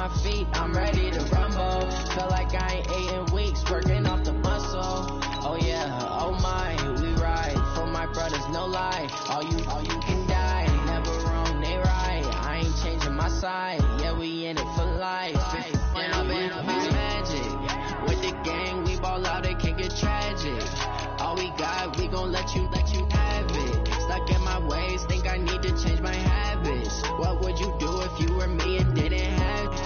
my feet, I'm ready to rumble. Feel like I ain't ate in weeks, working off the muscle. Oh yeah, oh my, we ride. For my brothers, no lie. All you can die. Never wrong, they right. I ain't changing my side. Yeah, we in it for life. And I've been magic. With the gang, we ball out, it can get tragic. All we got, we gon' let you have it. Stuck in my ways, think I need to change my habits. What would you do if you were me and didn't have it?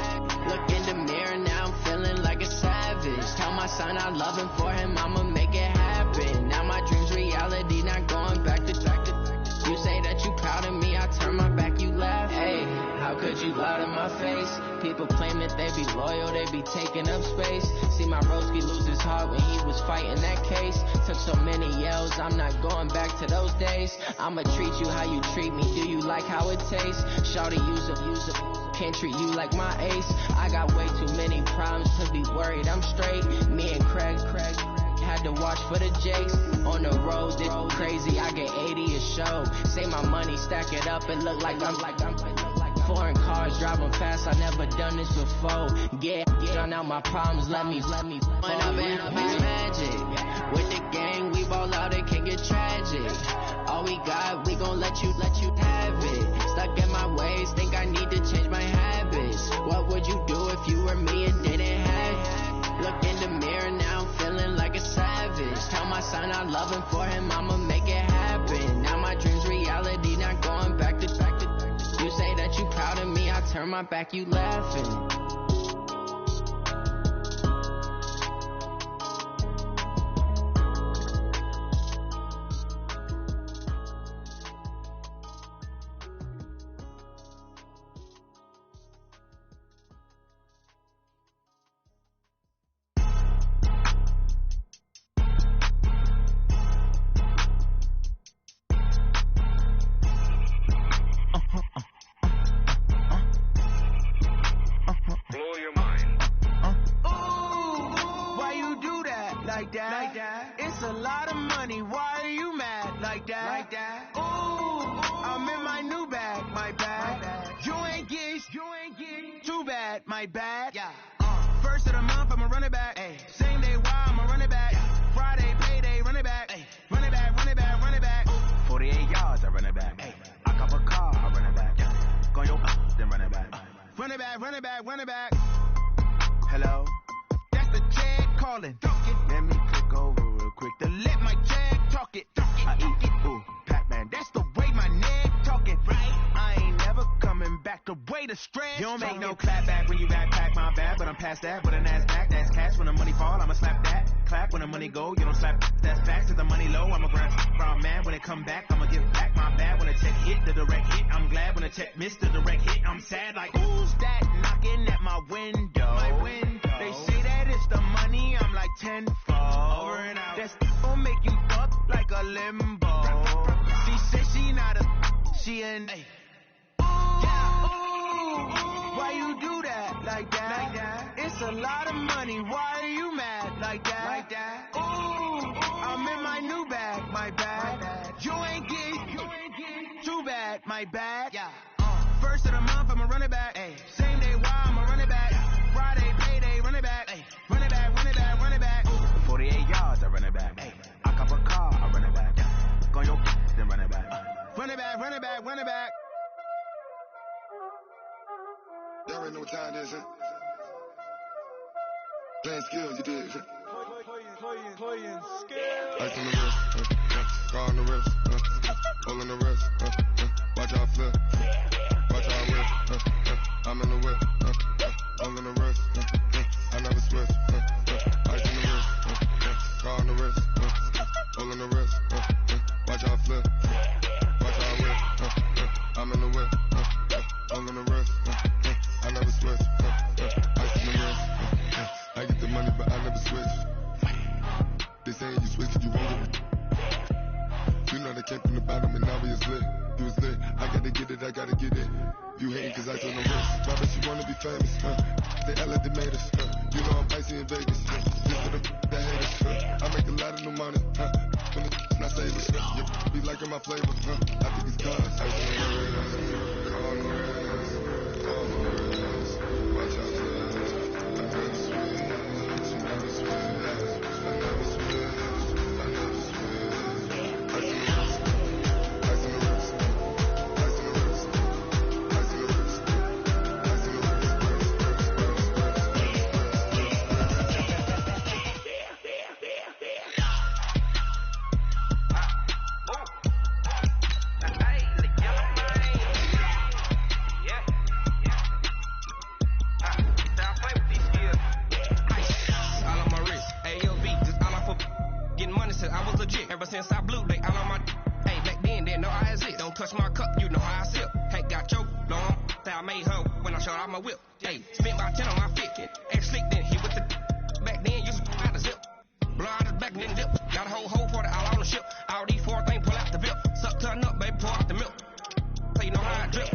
Look in the mirror, now I'm feeling like a savage. Tell my son I love him, for him I'ma make it happen. Now my dream's reality, not going back to you say that you proud of me, I turn my back, you laugh. Hey, how could you lie to my face? People claim that they be loyal, they be taking up space. See my broski lose his heart when he was fighting that case. Took so many yells, I'm not going back to those days. I'ma treat you how you treat me, do you like how it tastes? Shawty, use up, can't treat you like my ace. I got way too many problems to be worried, I'm straight. Me and Craig had to watch for the Jakes. On the road, it's crazy, I get 80 a show. Say my money, stack it up, and look like I'm foreign cars driving fast, I never done this before. Yeah, drown out my problems, let me When I'm in magic. With the gang, we ball out, it can get tragic. All we got, we gon' let you have it. Stuck in my ways, think I need to change my habits. What would you do if you were me and didn't have it? Look in the mirror, now I'm feeling like a savage. Tell my son I love him, for him I'ma make it happen. Now my dream's reality, not going back to you say that you proud of me, I turn my back, you laughing. It's a lot of money, why are you mad like that? Ooh, I'm in my new bag, my bad. You ain't get too bad, my bad. Yeah. First of the month, I'ma run it back. Ay. Same day, why I'ma run it back. Yeah. Friday, payday, run it back. Ay. Run it back, run it back, run it back. Ooh. 48 yards, I run it back. Ay. I cop a car, I run it back. Yeah. Go your then run it back. Run it back, run it back, run it back. Hello? That's the check calling. Let me click over real quick to let my check talk it. I eat it, ooh, Pac-Man. That's the way my neck talking, right? I ain't never coming back the way the stress. You don't make no clap back when you backpack my bag, but I'm past that. With a NASDAQ, that's cash. When the money fall, I'ma slap that. Clap when the money go, you don't slap. That's facts. Cause the money low, I'ma grab from man. When it come back, I'ma give back my bad. When the check hit, the direct hit. I'm glad when the check missed the direct hit. I'm sad like, who's that knocking at my window? My window. They say that it's the money, I'm like tenfold. Over and out. That's gon' make you fuck like a limbo. She said she not a, she an A. Why you do that like that? It's a lot of money, why are you mad like that? Ooh, I'm in my new bag, my bad. You ain't get too bad, my bad. Yeah. First of the month, I'ma run it back. Ay. Same day, why I'ma run it back. Friday, payday, run it back. Ay. Run it back, run it back, run it back. Ooh. 48 yards, I run it back. Ay. I cop a car, I run it back. Go your then run it back. Run it back, run it back, run it back. Y'all already know what time it is, huh? Playing skills, you did. Playing skills. Ice on the wrist, car on the wrist, hole in the wrist, watch out flip, watch out whip, I'm in the whip, hole in the wrist, I never switch, ice on the wrist, car on the wrist, hole in the wrist, watch out flip, watch out whip, I'm in the whip, hole in the wrist, I never switch, ice on the wrist, I get the money but I never switch. They saying you switch it, you won't get it. You know they came from the bottom and now we is lit. You was lit, I gotta get it, I gotta get it. You hating cause I told no risk. Why bet you wanna be famous, They act like they made us, You know I'm icy in Vegas, Just for the that hate us, I make a lot of new money, When it's not savers, You be liking my flavor, I think it's guns. Ice on the wrist, car on the wrist, car on the wrist, watch out. my whip. Hey, spent about 10 on my fit. And slick then hit with the back then, used to out the zip. Blow out the back and then dip. Got a whole for the all on the ship. All these 4 things pull out the bip. Suck turn up, baby, pour out the milk. So you know how I drip.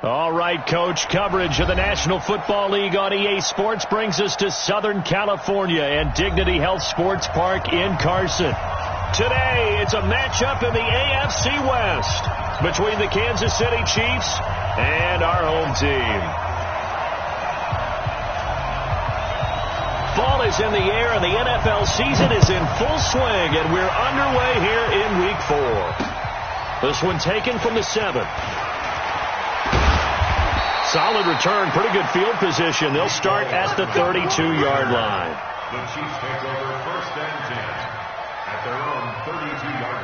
All right, Coach, coverage of the National Football League on EA Sports brings us to Southern California and Dignity Health Sports Park in Carson. Today, it's a matchup in the AFC West between the Kansas City Chiefs and our home team. Ball is in the air, and the NFL season is in full swing, and we're underway here in Week 4. This one taken from the 7. Solid return, pretty good field position. They'll start at the 32-yard line. The Chiefs take over 1st and 10 at their own 32-yard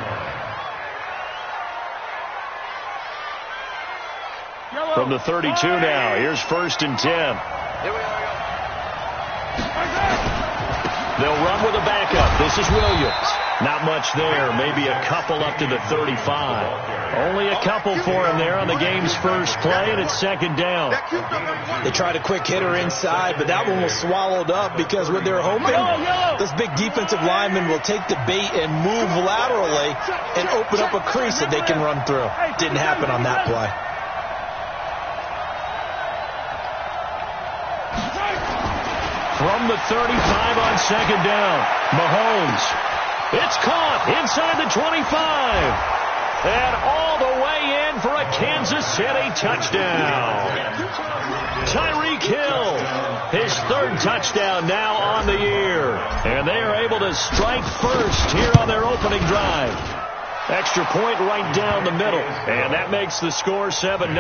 line. From the 32 now, here's 1st and 10. Here we are. They'll run with a backup. This is Williams. Not much there, maybe a couple up to the 35. Only a couple for him there on the game's first play, and it's 2nd down. They tried a quick hitter inside, but that one was swallowed up because what they're hoping, this big defensive lineman will take the bait and move laterally and open up a crease that they can run through. Didn't happen on that play. From the 35 on 2nd down, Mahomes. It's caught inside the 25. And all the way in for a Kansas City touchdown. Tyreek Hill, his 3rd touchdown now on the year. And they are able to strike first here on their opening drive. Extra point right down the middle. And that makes the score 7-0.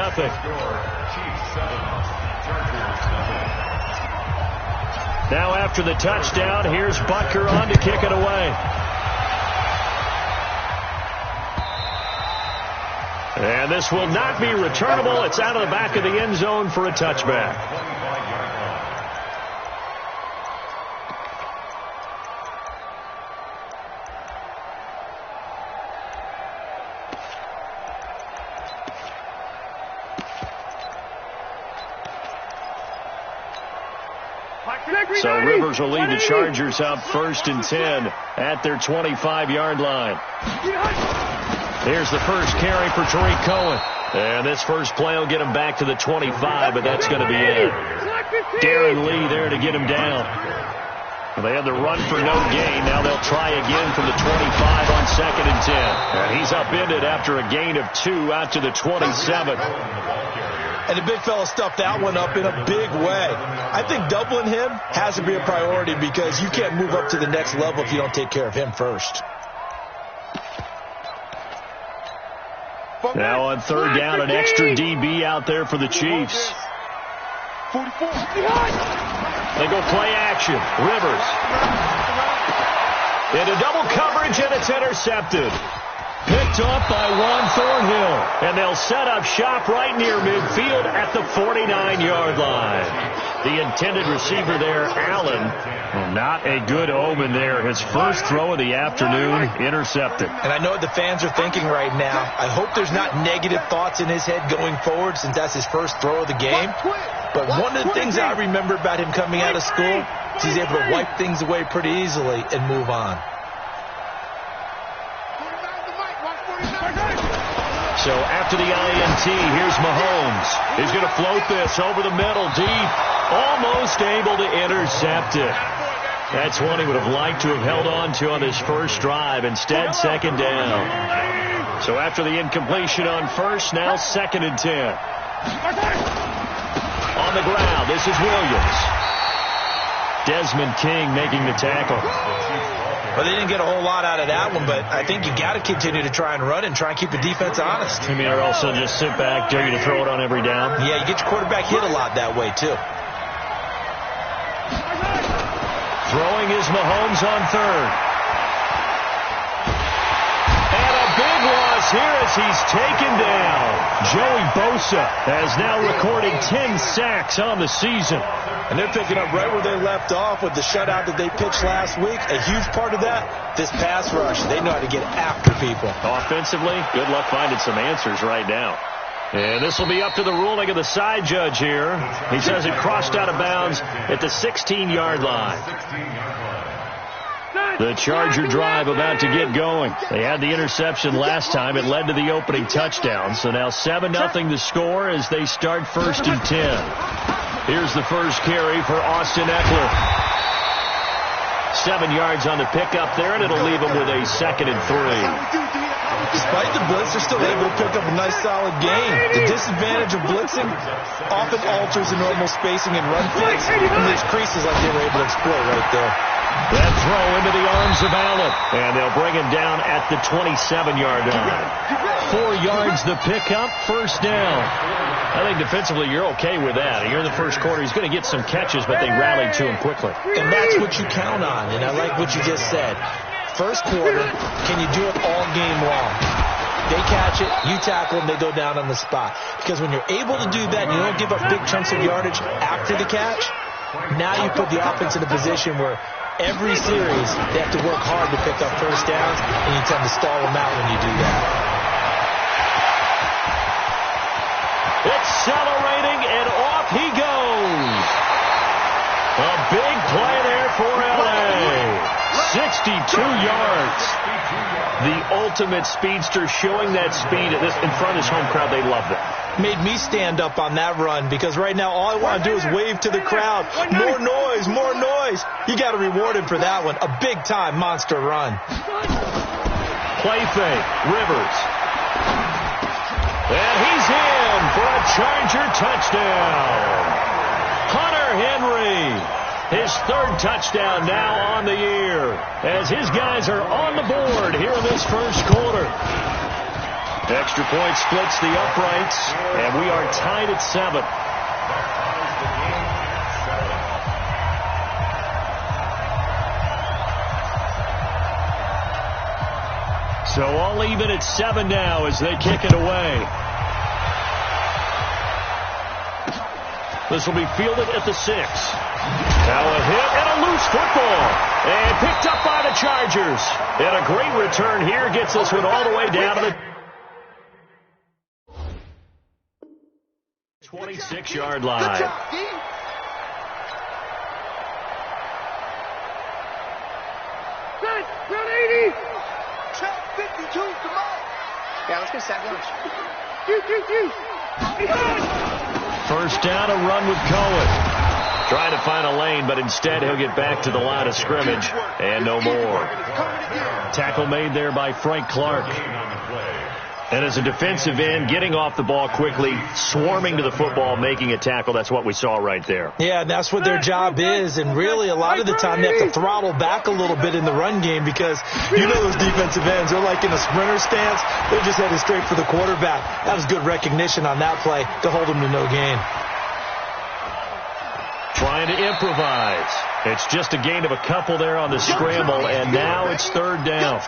Now after the touchdown, here's Butker on to kick it away. And this will not be returnable. It's out of the back of the end zone for a touchback. So Rivers will lead the Chargers out 1st and 10 at their 25-yard line. Here's the first carry for Tariq Cohen. And this first play will get him back to the 25, but that's going to be it. Darren Lee there to get him down. They had the run for no gain. Now they'll try again from the 25 on 2nd and 10. And he's upended after a gain of 2 out to the 27. And the big fella stuffed that one up in a big way. I think doubling him has to be a priority because you can't move up to the next level if you don't take care of him first. Now on 3rd down, an extra DB out there for the Chiefs. 44. They go play action. Rivers. Into double coverage, and it's intercepted. Picked up by Juan Thornhill. And they'll set up shop right near midfield at the 49-yard line. The intended receiver there, Allen. Well, not a good omen there. His first throw of the afternoon, intercepted. And I know what the fans are thinking right now. I hope there's not negative thoughts in his head going forward since that's his first throw of the game. But one of the things I remember about him coming out of school is he's able to wipe things away pretty easily and move on. So after the INT, here's Mahomes. He's going to float this over the middle, deep. Almost able to intercept it. That's one he would have liked to have held on to on his first drive. Instead, second down. So after the incompletion on first, now 2nd and 10. On the ground, this is Williams. Desmond King making the tackle. Well, they didn't get a whole lot out of that one, but I think you got to continue to try and run and try and keep the defense honest. You mean, or also just sit back, dare you to throw it on every down? Yeah, you get your quarterback hit a lot that way, too. Throwing is Mahomes on third. And a big loss here as he's taken down. Joey Bosa has now recorded 10 sacks on the season. And they're picking up right where they left off with the shutout that they pitched last week. A huge part of that, this pass rush. They know how to get after people. Offensively, good luck finding some answers right now. And this will be up to the ruling of the side judge here. He says it crossed out of bounds at the 16-yard line. The Charger drive about to get going. They had the interception last time. It led to the opening touchdown. So now 7-0 the score as they start 1st and 10. Here's the first carry for Austin Eckler. 7 yards on the pickup there, and it'll leave him with a 2nd and 3. Despite the blitz, they're still able to pick up a nice solid gain. The disadvantage of blitzing often alters the normal spacing and run fits, and there's creases like they were able to exploit right there. That throw into the arms of Allen, and they'll bring him down at the 27-yard line. 4 yards the pickup, first down. I think defensively you're okay with that. Here in the first quarter, he's going to get some catches, but they rallied to him quickly. And that's what you count on, and I like what you just said. First quarter, can you do it all game long? They catch it, you tackle them, they go down on the spot. Because when you're able to do that and you don't give up big chunks of yardage after the catch, now you put the offense in a position where every series they have to work hard to pick up first downs, and you tend to stall them out when you do that. Accelerating, and off he goes. A big play there for L.A. 62 yards. The ultimate speedster, showing that speed in front of his home crowd. They love that. Made me stand up on that run because right now all I want to do is wave to the crowd. More noise, more noise. You got to reward him for that one. A big-time monster run. Play fake. Rivers. And he's in for a Charger touchdown. Hunter Henry. His 3rd touchdown now on the year as his guys are on the board here in this first quarter. Extra point splits the uprights, and we are tied at 7. So all even at 7 now as they kick it away. This will be fielded at the 6. Now a hit and a loose football. And picked up by the Chargers. And a great return here gets this one all the way down to the 26-yard line. Good job, D. Round 80. Trap 52, come on. Yeah, let's get set lunch. First down, a run with Cohen. Trying to find a lane, but instead he'll get back to the line of scrimmage and no more. Tackle made there by Frank Clark. And as a defensive end, getting off the ball quickly, swarming to the football, making a tackle, that's what we saw right there. Yeah, that's what their job is, and really a lot of the time they have to throttle back a little bit in the run game because you know those defensive ends, they're like in a sprinter stance. They're just headed straight for the quarterback. That was good recognition on that play to hold them to no gain. Trying to improvise. It's just a gain of a couple there on the scramble, and now it's 3rd down.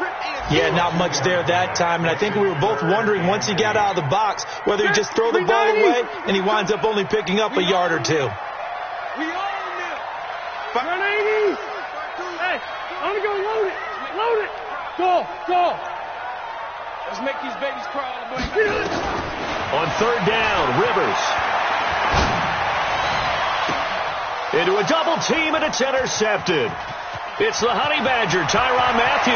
Yeah, not much there that time, and I think we were both wondering once he got out of the box whether he just throw the ball away and he winds up only picking up a yard or two. We own them. 180. Hey, I'm gonna go load it. Load it. Go. Let's make these babies crawl. On third down, Rivers. Into a double team, and it's intercepted. It's the Honey Badger, Tyrann Mathieu.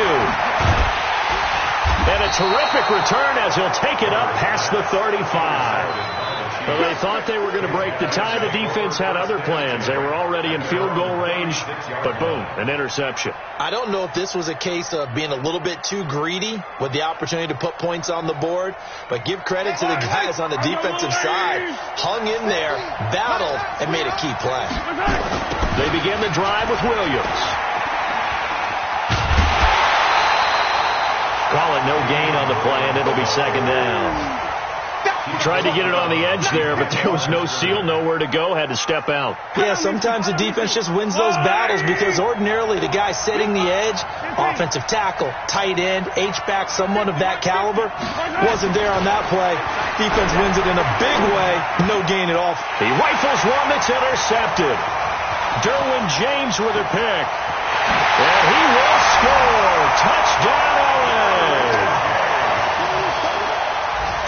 And a terrific return as he'll take it up past the 35. Well, they thought they were going to break the tie. The defense had other plans. They were already in field goal range, but boom, an interception. I don't know if this was a case of being a little bit too greedy with the opportunity to put points on the board, but give credit to the guys on the defensive side. Hung in there, battled, and made a key play. They begin the drive with Williams. Call it no gain on the play, and it'll be second down. Tried to get it on the edge there, but there was no seal, nowhere to go, had to step out. Yeah, sometimes the defense just wins those battles because ordinarily the guy setting the edge, offensive tackle, tight end, H-back, someone of that caliber, wasn't there on that play. Defense wins it in a big way, no gain at all. He rifles one that's intercepted. Derwin James with a pick. And he will score. Touchdown, LA.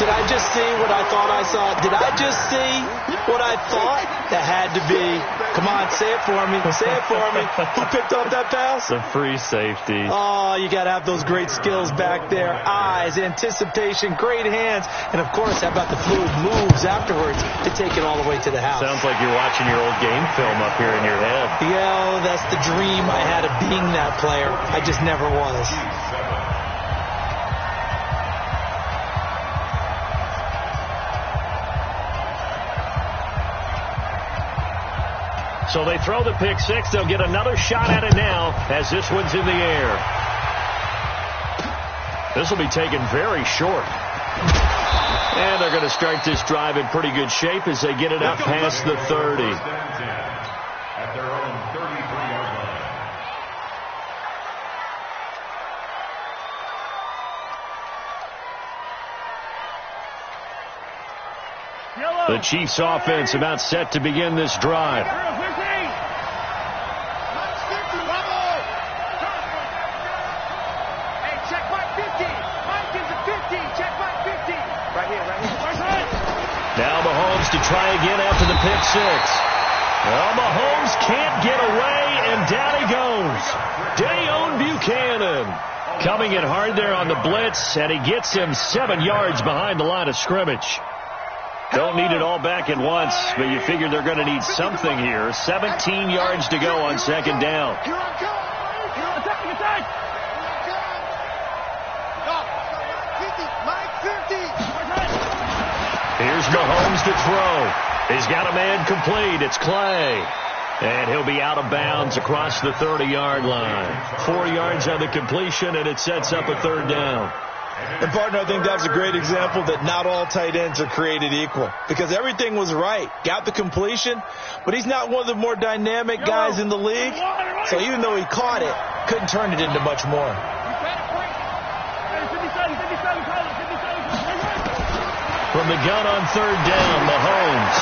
Did I just see what I thought I saw? Did I just see what I thought? That had to be. Come on, say it for me. Say it for me. Who picked up that pass? The free safety. Oh, you got to have those great skills back there. Eyes, anticipation, great hands. And, of course, how about the fluid moves afterwards to take it all the way to the house? Sounds like you're watching your old game film up here in your head. Yeah, that's the dream I had of being that player. I just never was. So they throw the pick six. They'll get another shot at it now as this one's in the air. This will be taken very short. And they're going to start this drive in pretty good shape as they get it out past the 30. At their own 33-yard line. The Chiefs offense about set to begin this drive. Now Mahomes to try again after the pick six. Well, Mahomes can't get away, and down he goes. Dayon Buchanan coming in hard there on the blitz, and he gets him 7 yards behind the line of scrimmage. Don't need it all back at once, but you figure they're going to need something here. 17 yards to go on second down. Here's Mahomes to throw. He's got a man complete. It's Clay. And he'll be out of bounds across the 30-yard line. 4 yards on the completion, and it sets up a third down. And, partner, I think that's a great example that not all tight ends are created equal. Because everything was right. Got the completion, but he's not one of the more dynamic guys in the league. So even though he caught it, couldn't turn it into much more. From the gun on third down, Mahomes.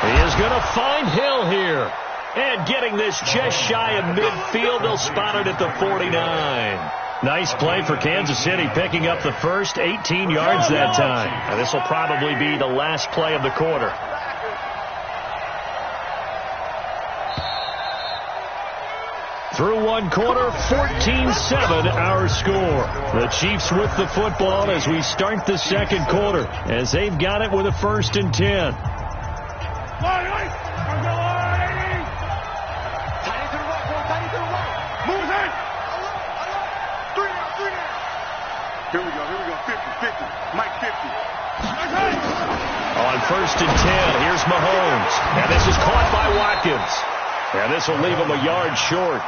He is going to find Hill here. And getting this just shy of midfield, they'll spot it at the 49. Nice play for Kansas City, picking up the first 18 yards that time. And this will probably be the last play of the quarter. Through one quarter, 14-7 our score. The Chiefs with the football as we start the second quarter, as they've got it with a 1st and 10. Here we go, 50, Mike 50. On 1st and 10, here's Mahomes. And this is caught by Watkins. And this will leave him a yard short.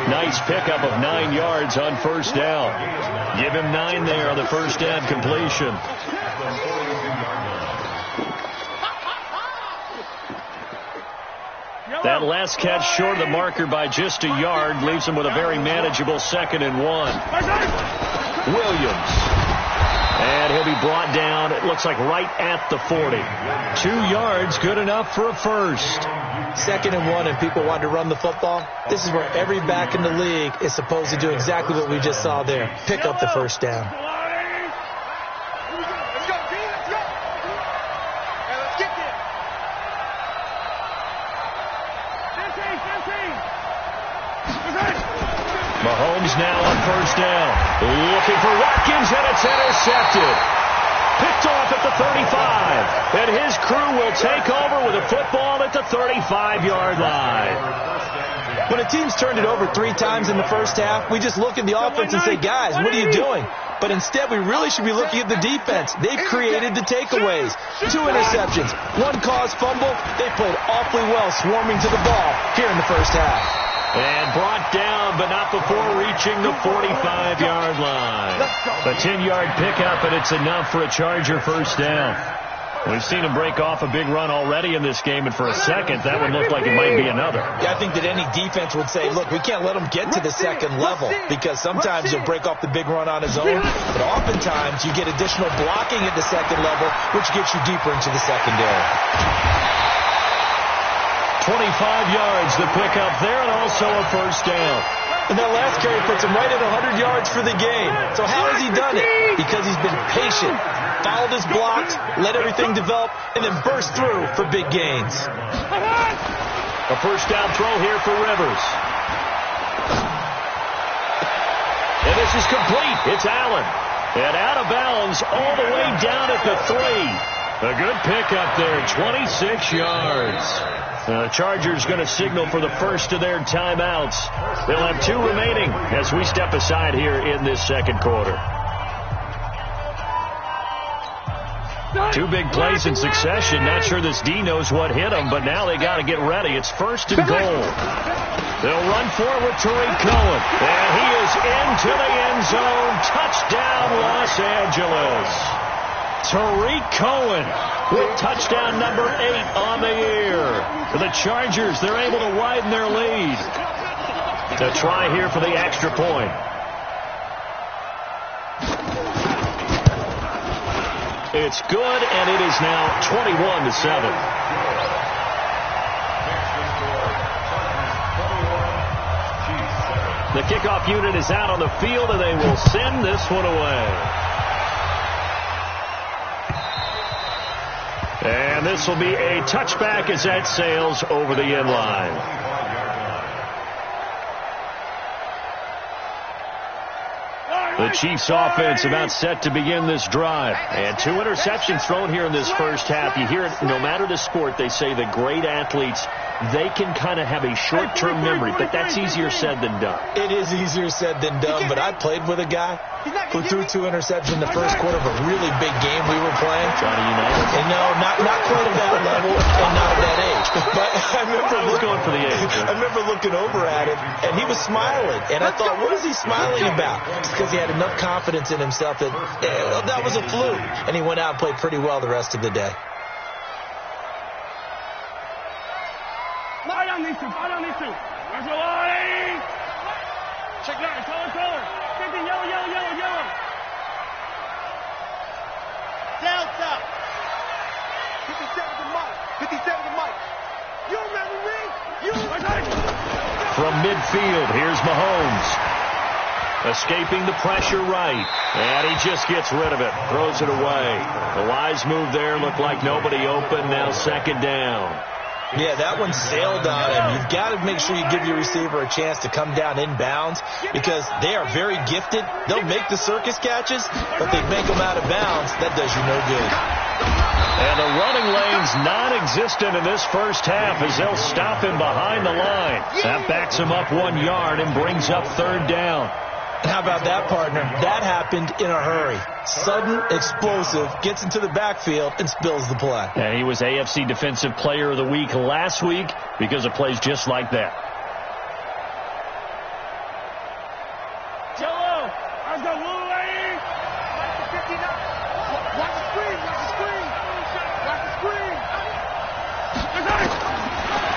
Nice pickup of 9 yards on first down. Give him 9 there on the first down completion. That last catch short of the marker by just a yard leaves him with a very manageable 2nd and 1. Williams. And he'll be brought down, it looks like right at the 40. 2 yards, good enough for a first. 2nd and 1, and people want to run the football. This is where every back in the league is supposed to do exactly what we just saw there. Pick up the first down. Mahomes now on first down. Looking for Watkins, and it's intercepted. Picked off at the 35. And his crew will take over with a football at the 35-yard line. When a team's turned it over 3 times in the first half, we just look at the offense and say, guys, what are you doing? But instead, we really should be looking at the defense. They've created the takeaways. 2 interceptions, 1 caused fumble. They played awfully well swarming to the ball here in the first half. And brought down, but not before reaching the 45-yard line. A 10-yard pickup, and it's enough for a Charger first down. We've seen him break off a big run already in this game, and for a second, that would look like it might be another. Yeah, I think that any defense would say, look, we can't let him get to the second level, because sometimes he'll break off the big run on his own, but oftentimes you get additional blocking at the second level, which gets you deeper into the secondary. 25 yards the pickup there, and also a first down. And that last carry puts him right at 100 yards for the game. So how has he done it? Because he's been patient, followed his blocks, let everything develop, and then burst through for big gains. A first down throw here for Rivers. And this is complete. It's Allen. And out of bounds all the way down at the 3. A good pickup there, 26 yards. The Chargers going to signal for the first of their timeouts. They'll have 2 remaining as we step aside here in this second quarter. 2 big plays in succession. Not sure this D knows what hit him, but now they got to get ready. It's 1st and goal. They'll run forward Tariq Cohen. And he is into the end zone. Touchdown, Los Angeles. Tariq Cohen with touchdown number 8 on the year. For the Chargers, they're able to widen their lead. To try here for the extra point. It's good, and it is now 21-7. The kickoff unit is out on the field, and they will send this one away. And this will be a touchback as that sails over the end line. The Chiefs offense about set to begin this drive. And 2 interceptions thrown here in this first half. You hear it, no matter the sport, they say the great athletes, they can kind of have a short-term memory, but that's easier said than done. It is easier said than done, but I played with a guy who threw 2 interceptions in the first quarter of a really big game we were playing. Johnny Unitas? And no, not quite at that level and not at that age. But I was going for the age. I remember looking over at him, and he was smiling. And I thought, what is he smiling about? It's because he had enough confidence in himself that that was a fluke. And he went out and played pretty well the rest of the day. I don't need to. Where's your line? Check that. Color. 50, yellow. Delta. 57 to Mike. You remember me? From midfield, here's Mahomes. Escaping the pressure right. And he just gets rid of it. Throws it away. The wise move there. Looked like nobody open. Now 2nd down. Yeah, that one sailed on him. You've got to make sure you give your receiver a chance to come down inbounds because they are very gifted. They'll make the circus catches, but they make them out of bounds. That does you no good. And the running lane's non-existent in this first half as they'll stop him behind the line. That backs him up 1 yard and brings up 3rd down. How about that, partner? That happened in a hurry. Sudden, explosive, gets into the backfield, and spills the play. And he was AFC Defensive Player of the Week last week because of plays just like that. Jello, I've got Lou Lane. Watch the screen.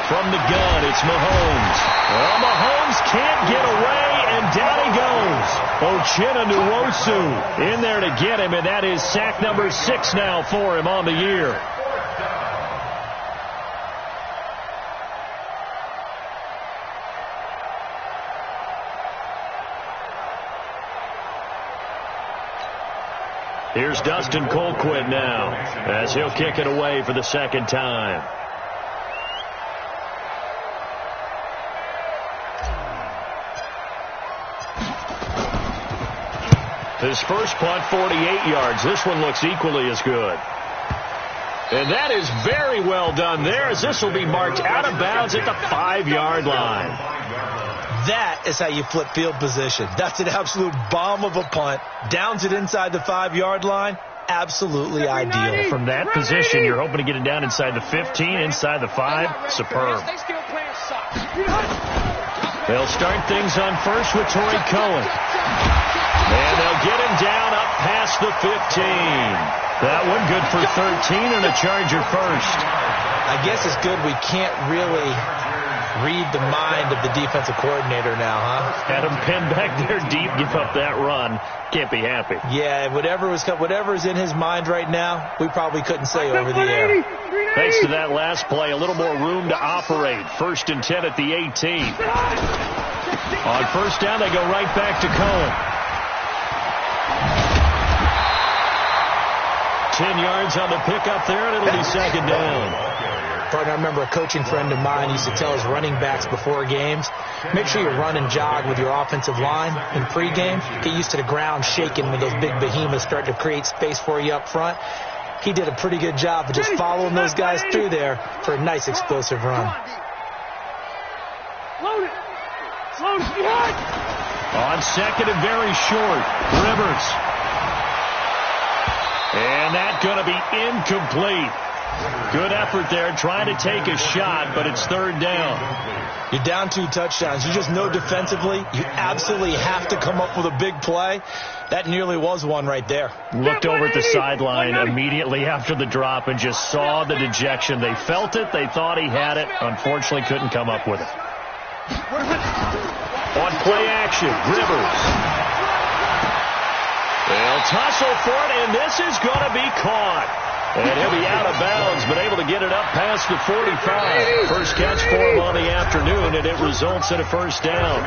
From from the gun. It's Mahomes. Well, Mahomes can't get away, and down he goes. Uchenna Nwosu in there to get him, and that is sack number 6 now for him on the year. Here's Dustin Colquitt now as he'll kick it away for the second time. His first punt, 48 yards. This one looks equally as good. And that is very well done there, as this will be marked out of bounds at the 5-yard line. That is how you flip field position. That's an absolute bomb of a punt. Downs it inside the 5-yard line. Absolutely ideal. From that position, you're hoping to get it down inside the 15, inside the 5. Superb. They'll start things on first with Torrey Cohen. And they'll get him down up past the 15. That one good for 13 and a Charger first. I guess it's good we can't really read the mind of the defensive coordinator now, huh? Had him pinned back there deep, give up that run. Can't be happy. Yeah, whatever's in his mind right now, we probably couldn't say over the air. Thanks to that last play, a little more room to operate. 1st and 10 at the 18. On first down, they go right back to Cohen. 10 yards on the pickup there, and it'll be second down. Partner, I remember a coaching friend of mine used to tell his running backs before games, make sure you run and jog with your offensive line in pregame. Get used to the ground shaking when those big behemoths start to create space for you up front. He did a pretty good job of just following those guys through there for a nice explosive run. On second and very short, Rivers. And that's going to be incomplete. Good effort there, trying to take a shot, but it's third down. You're down 2 touchdowns. You just know defensively you absolutely have to come up with a big play. That nearly was one right there. Looked over at the sideline immediately after the drop and just saw the dejection. They felt it. They thought he had it. Unfortunately, couldn't come up with it. On play action, Rivers. They'll tussle for it, and this is going to be caught. And he'll be out of bounds, but able to get it up past the 45. First catch for him on the afternoon, and it results in a first down.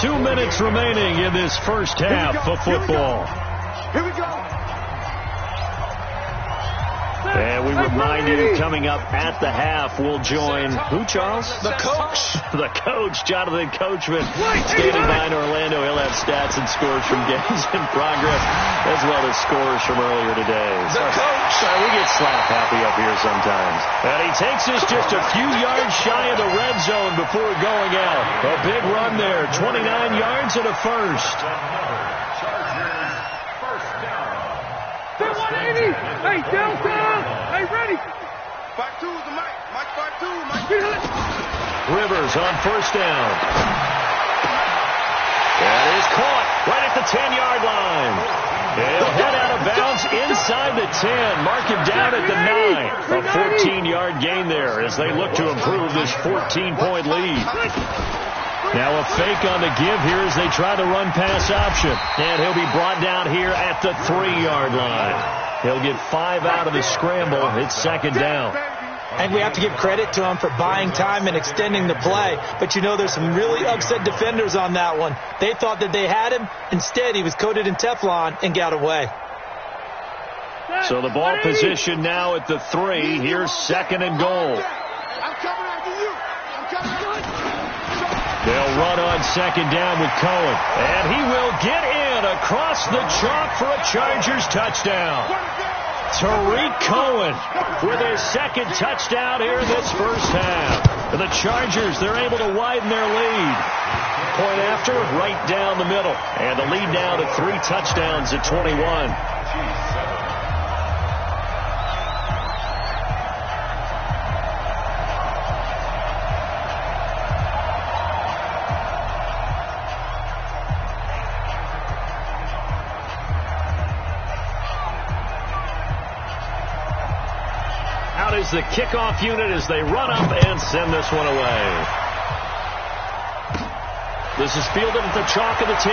2 minutes remaining in this first half of football. Here we go. And we remind you, coming up at the half, we'll join who, Charles? The coach. The coach, Jonathan Coachman, standing by in Orlando. He'll have stats and scores from games in progress, as well as scores from earlier today. The coach. We get slap happy up here sometimes. And he takes us just a few yards shy of the red zone before going out. A big run there, 29 yards and a first. Hey, downtown! Hey, ready! 5-2 is the mic. Mike 5-2. Mike. Rivers on first down. That is caught right at the 10-yard line. He'll head out of bounds inside the 10. Mark him down at the 9. A 14-yard gain there as they look to improve this 14-point lead. Now a fake on the give here as they try the run-pass option. And he'll be brought down here at the 3-yard line. He'll get 5 out of the scramble. It's second down. And we have to give credit to him for buying time and extending the play. But you know there's some really upset defenders on that one. They thought that they had him. Instead, he was coated in Teflon and got away. So the ball position now at the 3. Here's second and goal. They'll run on second down with Cohen. And he will get in across the chalk for a Chargers touchdown. Tariq Cohen with his second touchdown here in this first half. And the Chargers, they're able to widen their lead. Point after, right down the middle. And the lead now to 3 touchdowns at 21. is the kickoff unit as they run up and send this one away. This is fielded at the chalk of the 10.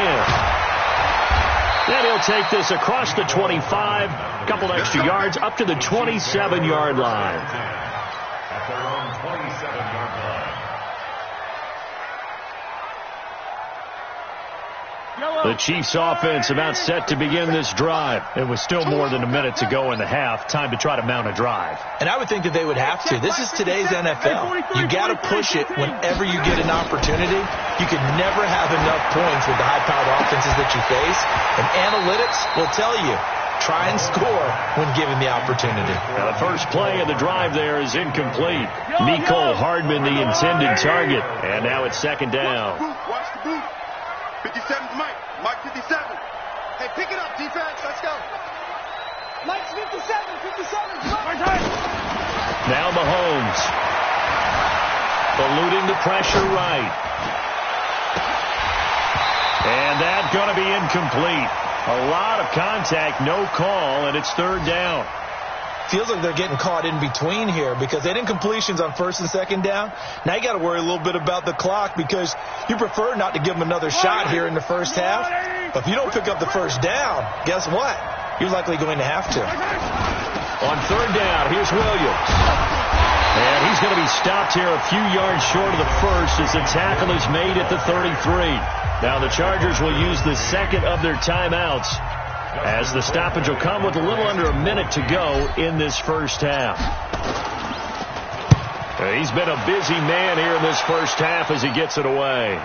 And he'll take this across the 25, a couple extra yards up to the 27-yard line. At their own 27-yard line. The Chiefs offense about set to begin this drive. It was still more than a minute to go in the half. Time to try to mount a drive. And I would think that they would have to. This is today's NFL. You got to push it whenever you get an opportunity. You can never have enough points with the high-powered offenses that you face. And analytics will tell you, try and score when given the opportunity. Now the first play of the drive there is incomplete. Mecole Hardman, the intended target. And now it's second down. Watch the boot. 57's Mike. Mike 57. Hey, pick it up, defense. Let's go. Mike's 57. 57. Now Mahomes. Eluding the pressure right. And that's going to be incomplete. A lot of contact, no call, and it's third down. Feels like they're getting caught in between here because they didn't completions on first and second down. Now you got to worry a little bit about the clock because you prefer not to give them another shot here in the first half. But if you don't pick up the first down, guess what? You're likely going to have to. On third down, here's Williams. And he's going to be stopped here a few yards short of the first as the tackle is made at the 33. Now the Chargers will use the second of their timeouts, as the stoppage will come with a little under a minute to go in this first half. He's been a busy man here in this first half as he gets it away.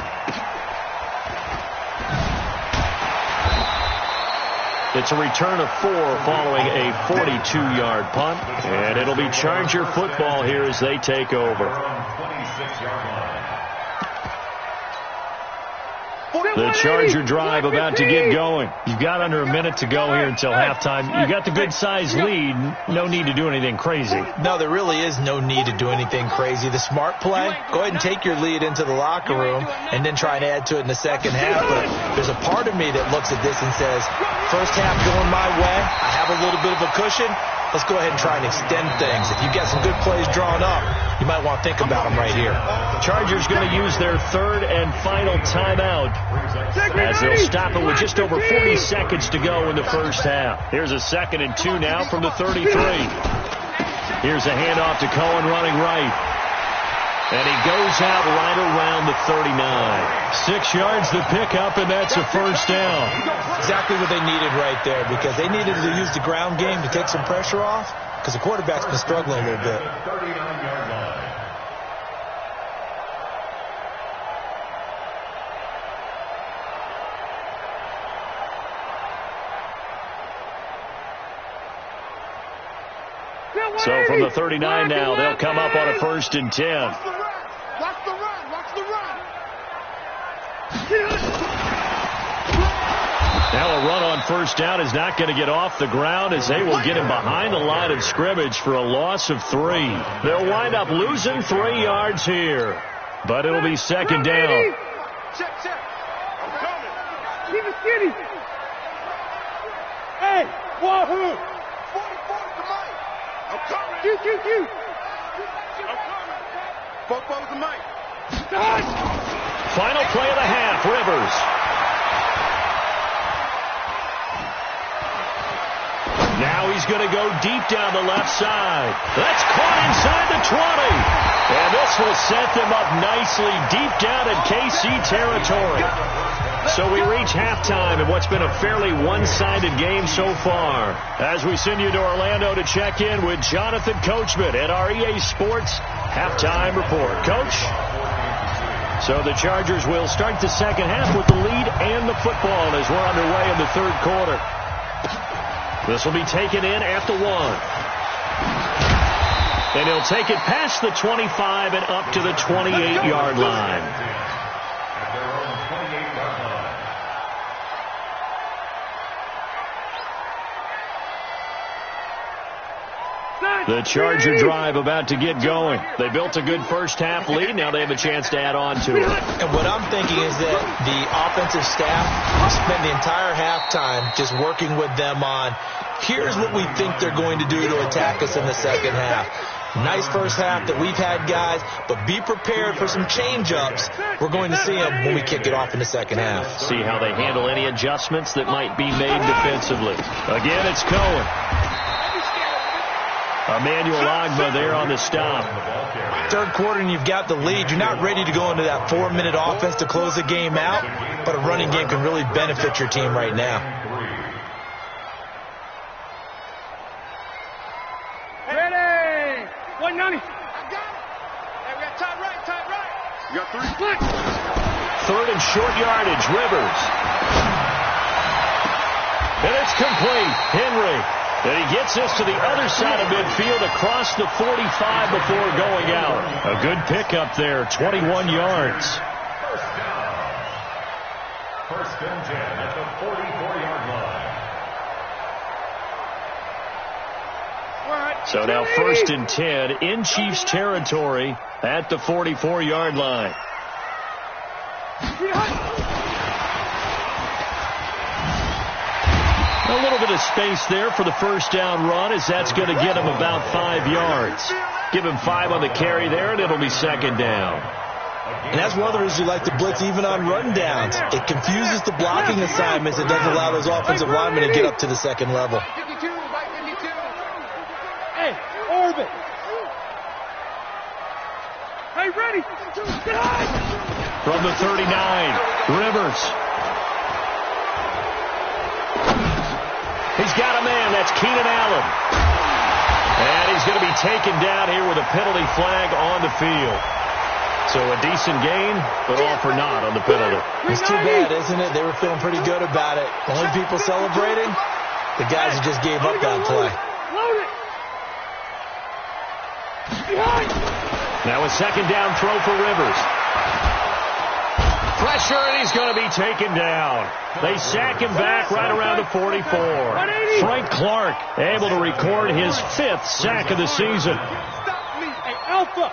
It's a return of 4 following a 42-yard punt, and it'll be Charger football here as they take over. The Charger drive about to get going. You've got under a minute to go here until halftime. You got the good-sized lead. No need to do anything crazy. No, there really is no need to do anything crazy. The smart play, go ahead and take your lead into the locker room and then try and add to it in the second half. But there's a part of me that looks at this and says, first half going my way, I have a little bit of a cushion. Let's go ahead and try and extend things. If you've got some good plays drawn up, you might want to think about them right here. Chargers going to use their third and final timeout as they'll stop it with just over 40 seconds to go in the first half. Here's a 2nd and 2 now from the 33. Here's a handoff to Cohen running right. And he goes out right around the 39. 6 yards to pick up, and that's a first down. Exactly what they needed right there, because they needed to use the ground game to take some pressure off, because the quarterback's been struggling a little bit. 39-yard line. So from the 39 now, they'll come up on a 1st and 10. Watch the run. Watch the run. Watch the run. Now a run on first down is not going to get off the ground as they will get him behind the line of scrimmage for a loss of 3. They'll wind up losing 3 yards here, but it'll be second down. Check. I'm coming. Keep it skinny. Hey, wahoo. 44 to Mike. I'm coming. Q. I'm coming. 44 to Mike. Final play of the half, Rivers. Now he's going to go deep down the left side. That's caught inside the 20. And this will set them up nicely deep down in KC territory. So we reach halftime in what's been a fairly one-sided game so far. As we send you to Orlando to check in with Jonathan Coachman at our EA Sports Halftime Report. Coach? So the Chargers will start the second half with the lead and the football as we're underway in the third quarter. This will be taken in at the 1. And he'll take it past the 25 and up to the 28-yard line. At their own 28-yard line. The Charger drive about to get going. They built a good first half lead. Now they have a chance to add on to it. And what I'm thinking is that the offensive staff spent the entire halftime just working with them on, here's what we think they're going to do to attack us in the second half. Nice first half that we've had, guys, but be prepared for some change-ups. We're going to see them when we kick it off in the second half. See how they handle any adjustments that might be made defensively. Again, it's Cohen. Emmanuel Agba there on the stop. Third quarter and you've got the lead. You're not ready to go into that 4-minute offense to close the game out, but a running game can really benefit your team right now. Ready! 190. I got it. Hey, we got tight right. You got 3. Third and short yardage, Rivers. And it's complete. Henry. And he gets this to the other side of midfield across the 45 before going out. A good pickup there, 21 yards. First and 10 at the 44-yard line. So now first and 10 in Chiefs territory at the 44-yard line. A little bit of space there for the first down run, as that's going to get him about 5 yards. Give him 5 on the carry there, and it'll be second down. And that's one of the reasons you like to blitz even on run downs. It confuses the blocking assignments. It doesn't allow those offensive linemen to get up to the second level. 52, right 52. Hey, orbit. Hey, ready. Get high. From the 39, Rivers. He's got a man. That's Keenan Allen. And he's going to be taken down here with a penalty flag on the field. So a decent gain, but all for naught on the penalty. It's too bad, isn't it? They were feeling pretty good about it. Only people celebrating, the guys who just gave up that play. Now a second down throw for Rivers. Pressure, and he's going to be taken down. They sack him back right around the 44. Frank Clark able to record his 5th sack of the season. Stop me. Hey, Alpha.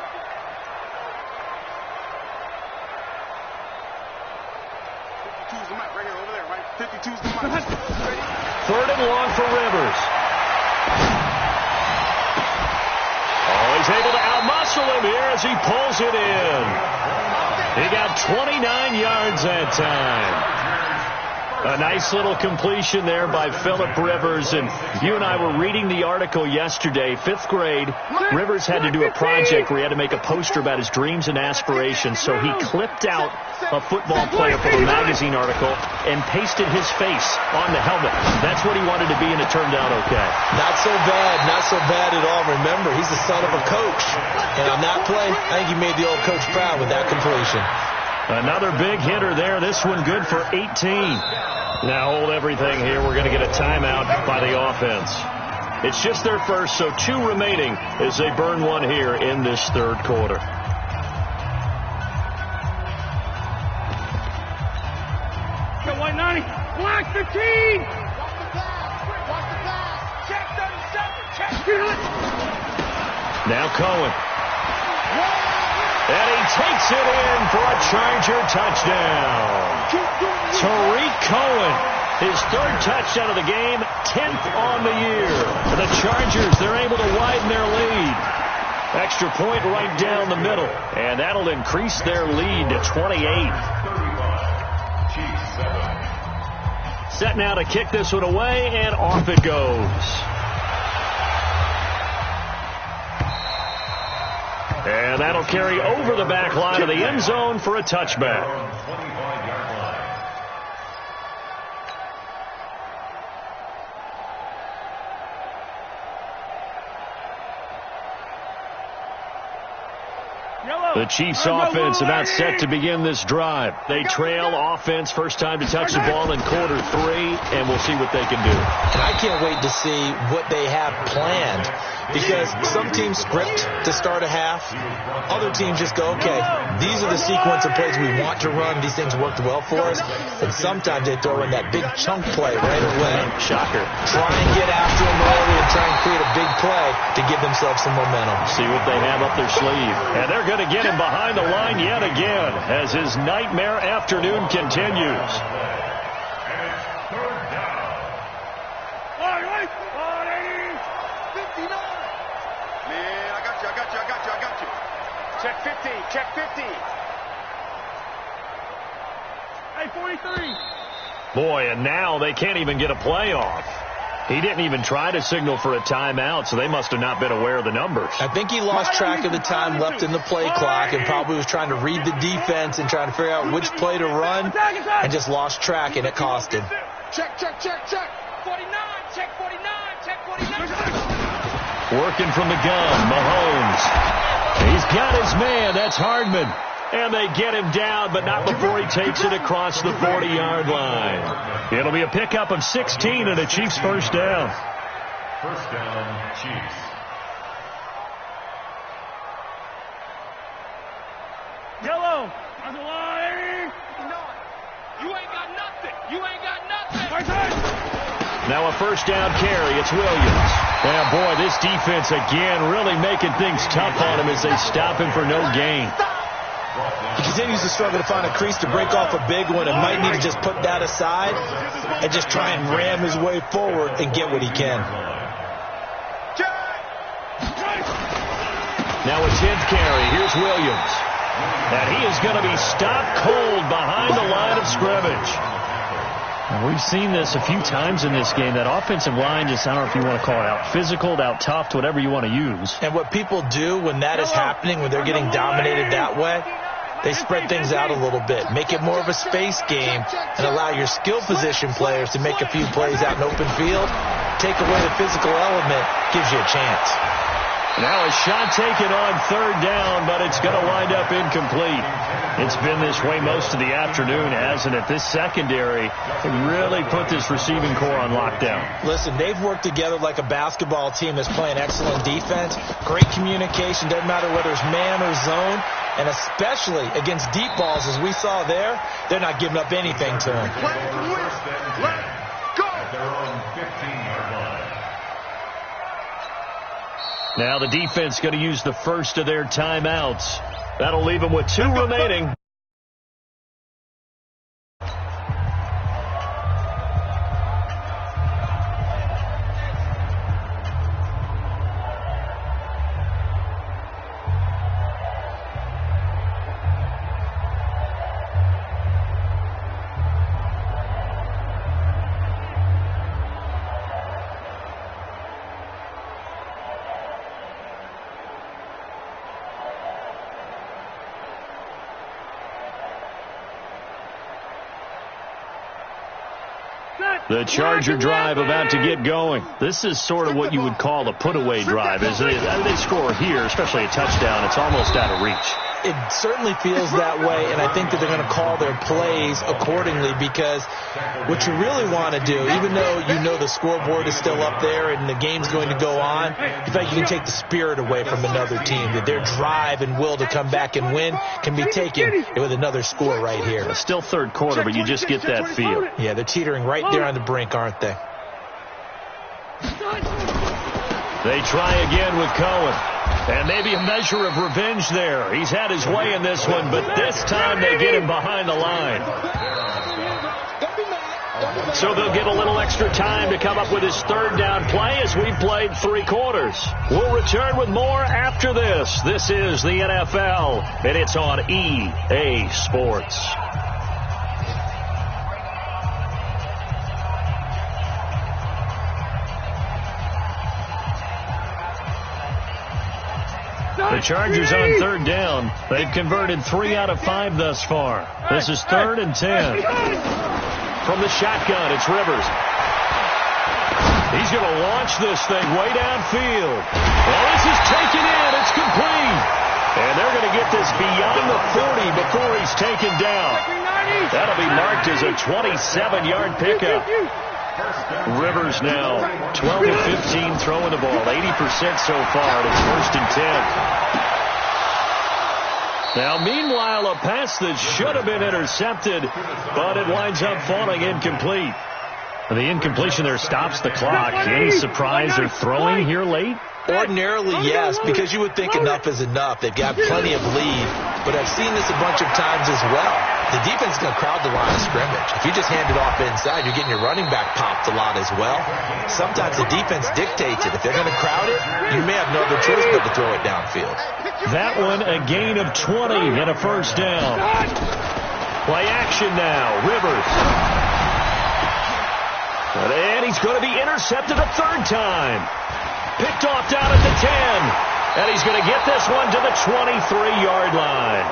Right here, over there, right? 52's the mic. Third and long for Rivers. Oh, he's able to outmuscle him here as he pulls it in. He got 29 yards that time. A nice little completion there by Phillip Rivers. And you and I were reading the article yesterday, 5th grade. Rivers had to do a project where he had to make a poster about his dreams and aspirations. So he clipped out a football player from a magazine article and pasted his face on the helmet. That's what he wanted to be, and it turned out okay. Not so bad at all. Remember, he's the son of a coach. And on that play, I think he made the old coach proud with that completion. Another big hitter there. This one good for 18. Now hold everything here. We're going to get a timeout by the offense. It's just their first, so 2 remaining as they burn one here in this third quarter. Go 190. Black 15. Watch the pass. Check 37. Check. Now Cohen. And he takes it in for a Charger touchdown. Tariq Cohen, his 3rd touchdown of the game, 10th on the year. And the Chargers, they're able to widen their lead. Extra point right down the middle. And that'll increase their lead to 28. Set now to kick this one away, and off it goes. And that'll carry over the back line of the end zone for a touchback. The Chiefs offense about set to begin this drive. They trail offense, first time to touch the ball in quarter 3, and we'll see what they can do. And I can't wait to see what they have planned, because some teams script to start a half. Other teams just go, okay, these are the sequence of plays we want to run. These things worked well for us. And sometimes they throw in that big chunk play right away. Shocker. Try and get after them early and try and create a big play to give themselves some momentum. See what they have up their sleeve. And they're going to get him behind the line yet again as his nightmare afternoon continues. Check 50. Check 50. Hey, 43. Boy, and now they can't even get a play off. He didn't even try to signal for a timeout, so they must have not been aware of the numbers. I think he lost track of the time left in the play clock and probably was trying to read the defense and trying to figure out which play to run and just lost track, and it cost him. Check, check, check, check. 49, check 49, check 49. Working from the gun, Mahomes. He's got his man. That's Hardman. And they get him down, but not before he takes it across the 40-yard line. It'll be a pickup of 16 and a Chiefs first down. First down, Chiefs. Yellow. On the line. You ain't got nothing. You ain't got nothing. Now a first down carry. It's Williams. Yeah, boy, this defense again really making things tough on him as they stop him for no gain. He continues to struggle to find a crease to break off a big one and might need to just put that aside and just try and ram his way forward and get what he can. Now a 10th carry. Here's Williams. And he is going to be stopped cold behind the line of scrimmage. Well, we've seen this a few times in this game. That offensive line just, I don't know if you want to call it out physical, out tough, whatever you want to use. And what people do when that is happening, when they're getting dominated that way, they spread things out a little bit, make it more of a space game, and allow your skill position players to make a few plays out in open field. Take away the physical element, gives you a chance. Now a shot taken on third down, but it's going to wind up incomplete. It's been this way most of the afternoon, hasn't it? This secondary really put this receiving core on lockdown. Listen, they've worked together like a basketball team that's playing excellent defense. Great communication, doesn't matter whether it's man or zone. And especially against deep balls, as we saw there, they're not giving up anything to them. Let's go! At their own 15-yard line. Now the defense going to use the first of their timeouts. That'll leave them with 2 remaining. The Charger drive about to get going. This is sort of what you would call a put-away drive. As they score here, especially a touchdown, it's almost out of reach. It certainly feels that way, and I think that they're going to call their plays accordingly, because what you really want to do, even though you know the scoreboard is still up there and the game's going to go on, in fact, you can take the spirit away from another team, that their drive and will to come back and win can be taken with another score right here. It's still third quarter, but you just get that feel. Yeah, they're teetering right there on the brink, aren't they? They try again with Cohen. And maybe a measure of revenge there. He's had his way in this one, but this time they get him behind the line. So they'll get a little extra time to come up with his third down play as we've played 3 quarters. We'll return with more after this. This is the NFL, and it's on EA Sports. The Chargers on third down. They've converted 3 out of 5 thus far. This is 3rd and 10. From the shotgun, it's Rivers. He's going to launch this thing way downfield. Well, this is taken in. It's complete. And they're going to get this beyond the 40 before he's taken down. That'll be marked as a 27-yard pickup. Rivers now 12 of 15 throwing the ball, 80% so far. It's 1st and 10. Now, meanwhile, a pass that should have been intercepted, but it winds up falling incomplete. The incompletion there stops the clock. Any surprise they're throwing here late? Ordinarily, yes, because you would think enough is enough. They've got plenty of lead, but I've seen this a bunch of times as well. the defense is going to crowd the line of scrimmage. If you just hand it off inside, you're getting your running back popped a lot as well. Sometimes the defense dictates it. If they're going to crowd it, you may have no other choice but to throw it downfield. That one a gain of 20 and a first down. Play action now. Rivers. And he's going to be intercepted a third time. Picked off down at the 10. And he's going to get this one to the 23-yard line.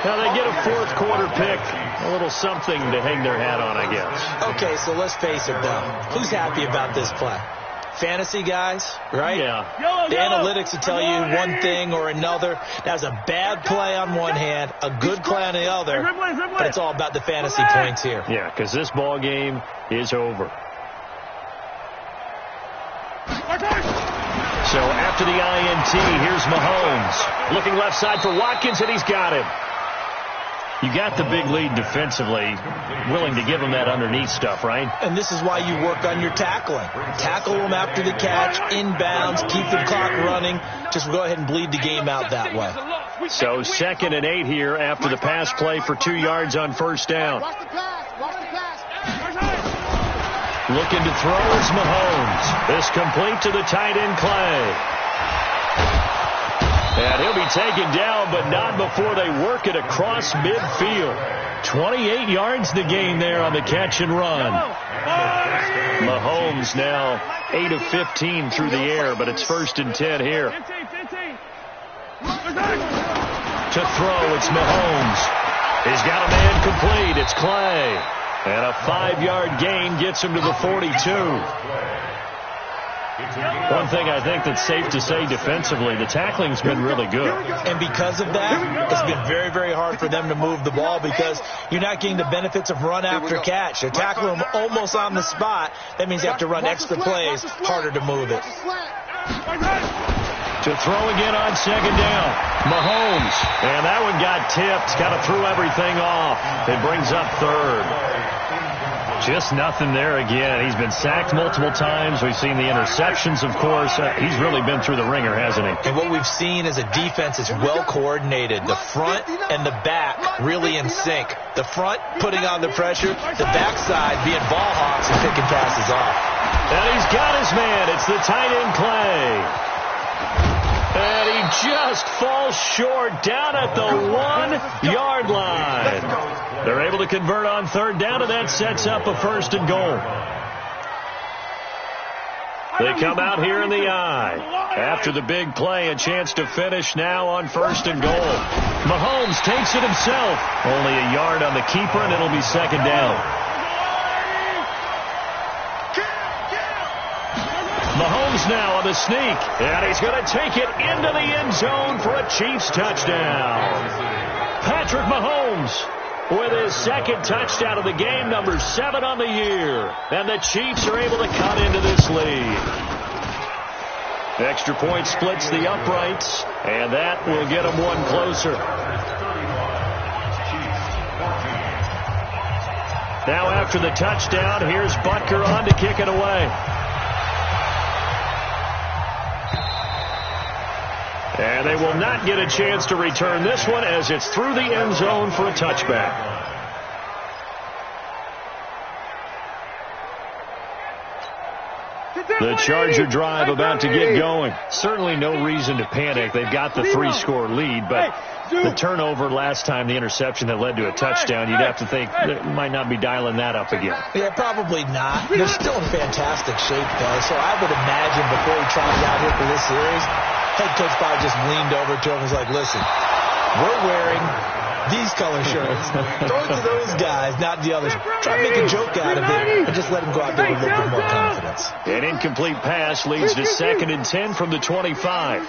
Now they get a fourth quarter pick. A little something to hang their hat on, I guess. Okay, so let's face it, though. Who's happy about this play? Fantasy guys, right? Yeah. The analytics will tell you one thing or another. That was a bad play on one hand, a good play on the other, but it's all about the fantasy points here. Yeah, because this ball game is over. So after the INT, here's Mahomes. Looking left side for Watkins, and he's got him. You got the big lead defensively, willing to give them that underneath stuff, right? And this is why you work on your tackling. Tackle them after the catch, inbounds, keep the clock running. Just go ahead and bleed the game out that way. So 2nd and 8 here after the pass play for 2 yards on first down. Looking to throw is Mahomes. This complete to the tight end Clay. And he'll be taken down, but not before they work it across midfield. 28 yards to gain there on the catch and run. Mahomes now 8 of 15 through the air, but it's 1st and 10 here. To throw, it's Mahomes. He's got a man complete. It's Clay. And a 5-yard gain gets him to the 42. One thing I think that's safe to say defensively, the tackling's been really good. And because of that, it's been very, very hard for them to move the ball because you're not getting the benefits of run after catch. They're tackling them almost on the spot. That means you have to run extra plays, harder to move it. To throw again on 2nd down. Mahomes. And that one got tipped. Kind of threw everything off. It brings up 3rd. Just nothing there again. He's been sacked multiple times. We've seen the interceptions, of course. He's really been through the ringer, hasn't he? And what we've seen is a defense is well coordinated. The front and the back really in sync. The front putting on the pressure. The backside being ball hawks and picking passes off. And he's got his man. It's the tight end Clay. And he just falls short down at the 1-yard line. They're able to convert on 3rd down, and that sets up a 1st and goal. They come out here in the eye. After the big play, a chance to finish now on 1st and goal. Mahomes takes it himself. Only a yard on the keeper, and it'll be 2nd down. Mahomes now on the sneak, and he's going to take it into the end zone for a Chiefs touchdown. Patrick Mahomes with his 2nd touchdown of the game, number 7 on the year. And the Chiefs are able to cut into this lead. Extra point splits the uprights, and that will get them one closer. Now after the touchdown, here's Butker on to kick it away. And they will not get a chance to return this one as it's through the end zone for a touchback. The Charger drive about to get going. Certainly no reason to panic. They've got the 3-score lead, but the turnover last time, the interception that led to a touchdown, you'd have to think they might not be dialing that up again. Yeah, probably not. They're still in fantastic shape, though, so I would imagine before he trotted out here for this series, head coach probably just leaned over to him and was like, listen, we're wearing these color shirts. Throw it to those guys, not the others. Try to make a joke out of it and just let him go out there with a little bit more confidence. An incomplete pass leads to 2nd and 10 from the 25.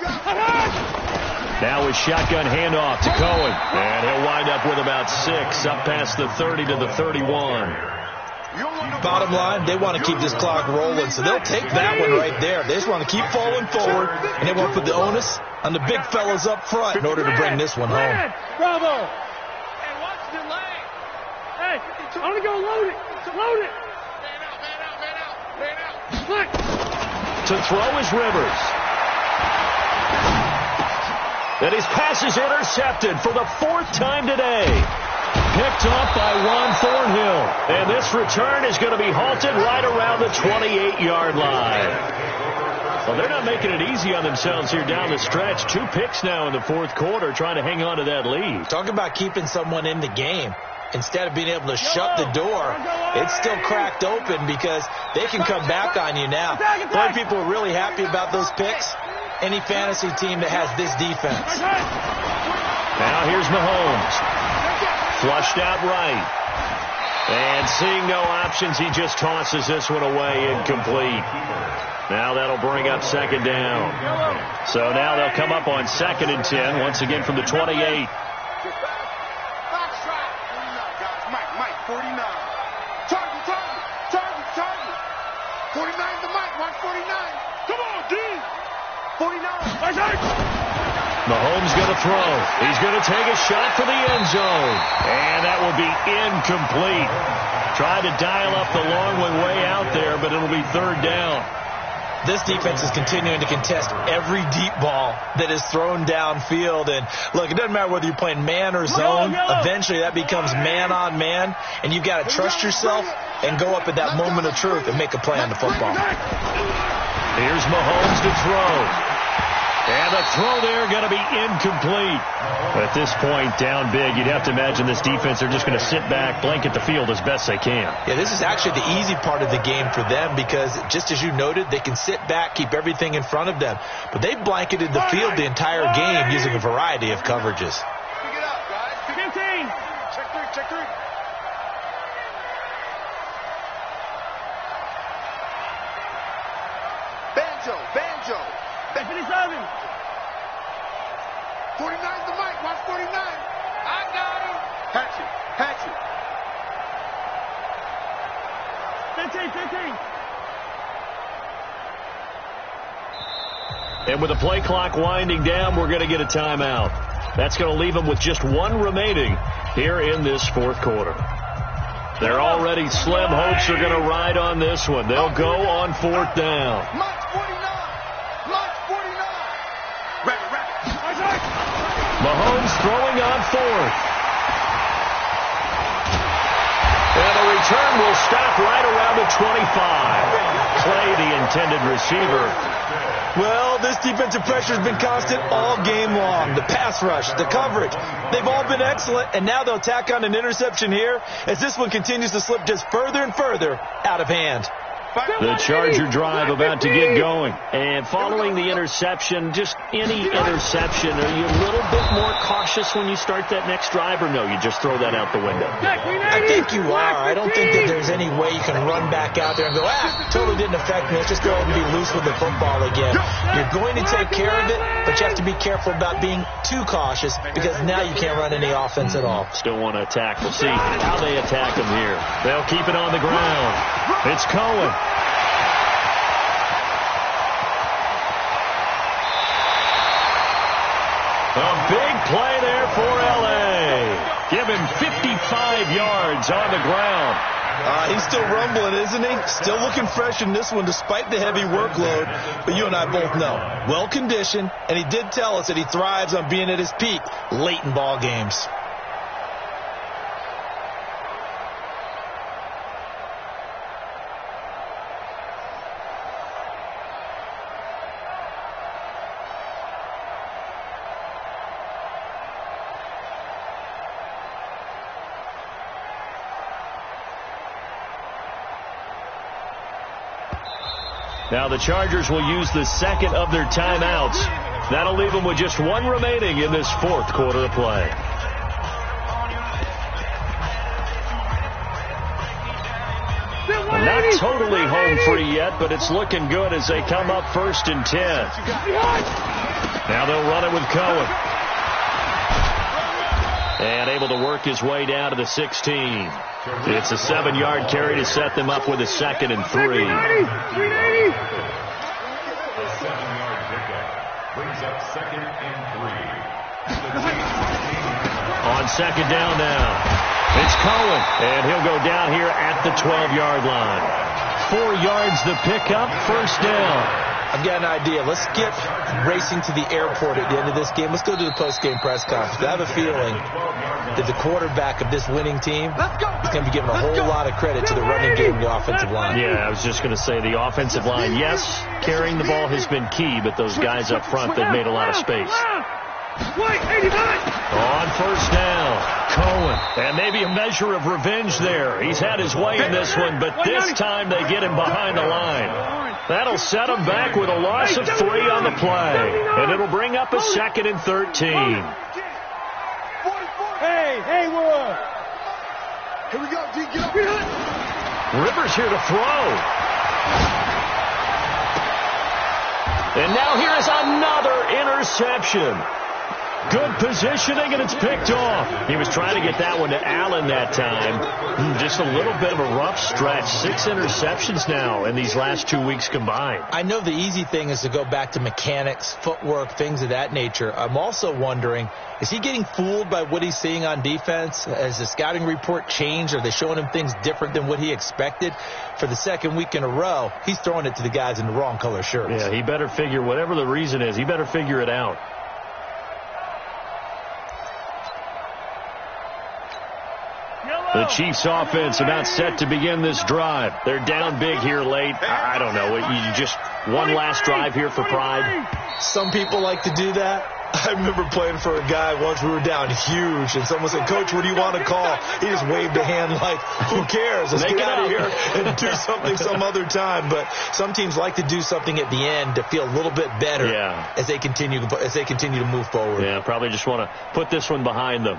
Now with shotgun handoff to Cohen. And he'll wind up with about 6 up past the 30 to the 31. Bottom line, they want to keep this clock rolling, so they'll take that one right there. They just want to keep falling forward, and they want to put the onus on the big fellas up front in order to bring this one home. Bravo! Hey, watch the leg. Hey, I'm going to go load it. Load it. Man out. Look. To throw is Rivers. And his pass is intercepted for the 4th time today. picked off by Juan Thornhill. And this return is going to be halted right around the 28-yard line. Well, they're not making it easy on themselves here down the stretch. 2 picks now in the fourth quarter trying to hang on to that lead. Talk about keeping someone in the game. Instead of being able to shut the door, it's still cracked open because they can come back on you now. The only people are really happy about those picks, any fantasy team that has this defense. Now here's Mahomes. Flushed out right. And seeing no options, he just tosses this one away incomplete. Now that'll bring up second down. So now they'll come up on 2nd and 10, once again from the 28. 49. Target. 49 to Mike. Watch 49. Come on, D. 49. Mahomes going to throw. He's going to take a shot for the end zone. And that will be incomplete. Tried to dial up the long one way out there, but it'll be 3rd down. This defense is continuing to contest every deep ball that is thrown downfield. And, look, it doesn't matter whether you're playing man or zone. Eventually that becomes man on man. And you've got to trust yourself and go up at that moment of truth and make a play on the football. Here's Mahomes to throw. And the throw there going to be incomplete. At this point, down big, you'd have to imagine this defense, they're just going to sit back, blanket the field as best they can. Yeah, this is actually the easy part of the game for them because, just as you noted, they can sit back, keep everything in front of them. But they've blanketed the field the entire game using a variety of coverages. Pick it up, guys. 15. Check 3. Banjo. 57. 49's the mic. Watch 49. I got him. Hatchet. 15. And with the play clock winding down, we're going to get a timeout. That's going to leave them with just 1 remaining here in this fourth quarter. Their already slim hopes are going to ride on this one. They'll go on 4th down. Mahomes throwing on 4th. And the return will stop right around the 25. Clay, the intended receiver. Well, this defensive pressure has been constant all game long. The pass rush, the coverage, they've all been excellent, and now they'll tack on an interception here as this one continues to slip just further and further out of hand. The Charger drive about to get going. And following the interception, just any interception, are you a little bit more cautious when you start that next drive, or no, you just throw that out the window? I think you are. I don't think that there's any way you can run back out there and go, totally didn't affect me. Let's just go ahead and be loose with the football again. You're going to take care of it, but you have to be careful about being too cautious because now you can't run any offense at all. Still want to attack. We'll see how they attack them here. They'll keep it on the ground. It's Cohen. A big play there for L.A. Give him 55 yards on the ground. He's still rumbling, isn't he? Still looking fresh in this one despite the heavy workload. But you and I both know, well-conditioned, and he did tell us that he thrives on being at his peak late in ball games. Now the Chargers will use the second of their timeouts. That'll leave them with just 1 remaining in this fourth quarter of play. Not totally home free yet, but it's looking good as they come up 1st and 10. Now they'll run it with Cohen. And able to work his way down to the 16. It's a 7-yard carry to set them up with a 2nd and 3. 380. A 7-yard pickup brings up 2nd and 3. On 2nd down now. It's Cohen, and he'll go down here at the 12-yard line. 4 yards the pickup, 1st down. I've got an idea. Let's skip racing to the airport at the end of this game. Let's go to the post-game press conference. I have a feeling that the quarterback of this winning team is going to be giving a whole lot of credit to the running game and the offensive line. Yeah, I was just going to say the offensive line, yes, carrying the ball has been key, but those guys up front, they've made a lot of space. On first down, Cohen. And maybe a measure of revenge there. He's had his way in this one, but this time they get him behind the line. That'll set him back with a loss of 3 on the play. And it'll bring up a 2nd and 13. Hey, Haywood. Here we go, D. Get up. Rivers here to throw. And now here is another interception. Good positioning, and it's picked off. He was trying to get that one to Allen that time. Just a little bit of a rough stretch. 6 interceptions now in these last 2 weeks combined. I know the easy thing is to go back to mechanics, footwork, things of that nature. I'm also wondering, is he getting fooled by what he's seeing on defense? Has the scouting report changed? Are they showing him things different than what he expected? For the second week in a row, he's throwing it to the guys in the wrong color shirts. Yeah, he better figure, whatever the reason is, he better figure it out. The Chiefs offense about set to begin this drive. They're down big here late. I don't know. You just one last drive here for pride. Some people like to do that. I remember playing for a guy once. We were down huge, and someone said, "Coach, what do you want to call?" He just waved a hand like, "Who cares? Let's get out of here and do something some other time." But some teams like to do something at the end to feel a little bit better as they continue to move forward. Yeah, probably just want to put this one behind them.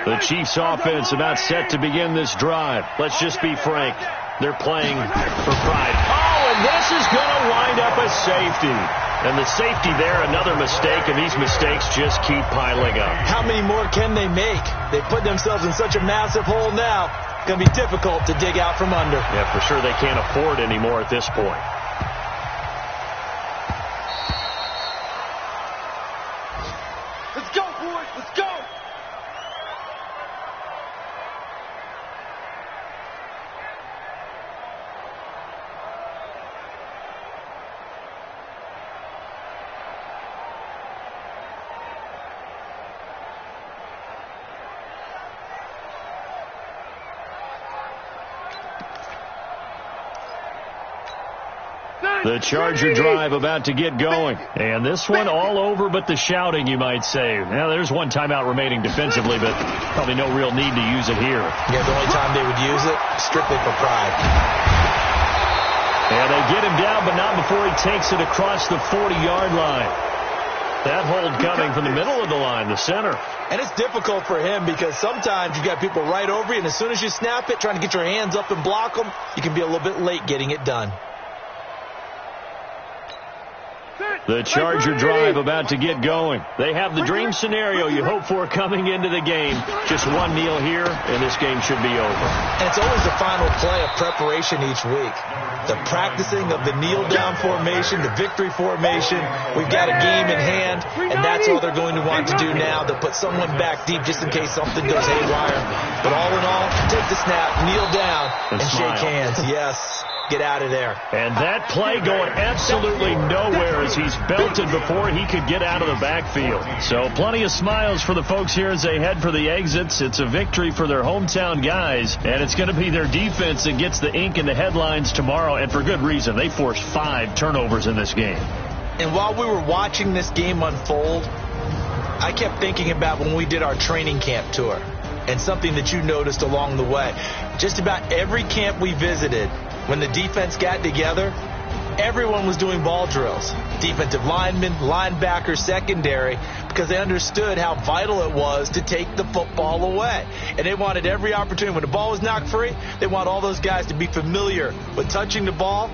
The Chiefs offense about set to begin this drive. Let's just be frank. They're playing for pride. Oh, and this is going to wind up a safety. And the safety there, another mistake, and these mistakes just keep piling up. How many more can they make? They put themselves in such a massive hole now. It's going to be difficult to dig out from under. Yeah, for sure they can't afford anymore at this point. Let's go, boys. Let's go. The Charger drive about to get going. And this one all over but the shouting, you might say. Now, there's one timeout remaining defensively, but probably no real need to use it here. Yeah, the only time they would use it, strictly for pride. And they get him down, but not before he takes it across the 40-yard line. That hold coming from the middle of the line, the center. And it's difficult for him because sometimes you've got people right over you, and as soon as you snap it, trying to get your hands up and block them, you can be a little bit late getting it done. The Charger drive about to get going. They have the dream scenario you hope for coming into the game. Just one kneel here, and this game should be over. And it's always the final play of preparation each week. The practicing of the kneel-down formation, the victory formation. We've got a game in hand, and that's all they're going to want to do now. They'll put someone back deep just in case something goes haywire. But all in all, take the snap, kneel down, and shake hands. Yes. Get out of there. And that play going absolutely nowhere as he's belted before he could get out of the backfield. So plenty of smiles for the folks here as they head for the exits. It's a victory for their hometown guys, and it's going to be their defense that gets the ink in the headlines tomorrow, and for good reason. They forced 5 turnovers in this game. And while we were watching this game unfold, I kept thinking about when we did our training camp tour and something that you noticed along the way. Just about every camp we visited, when the defense got together, everyone was doing ball drills. Defensive linemen, linebackers, secondary, because they understood how vital it was to take the football away. And they wanted every opportunity. When the ball was knocked free, they want all those guys to be familiar with touching the ball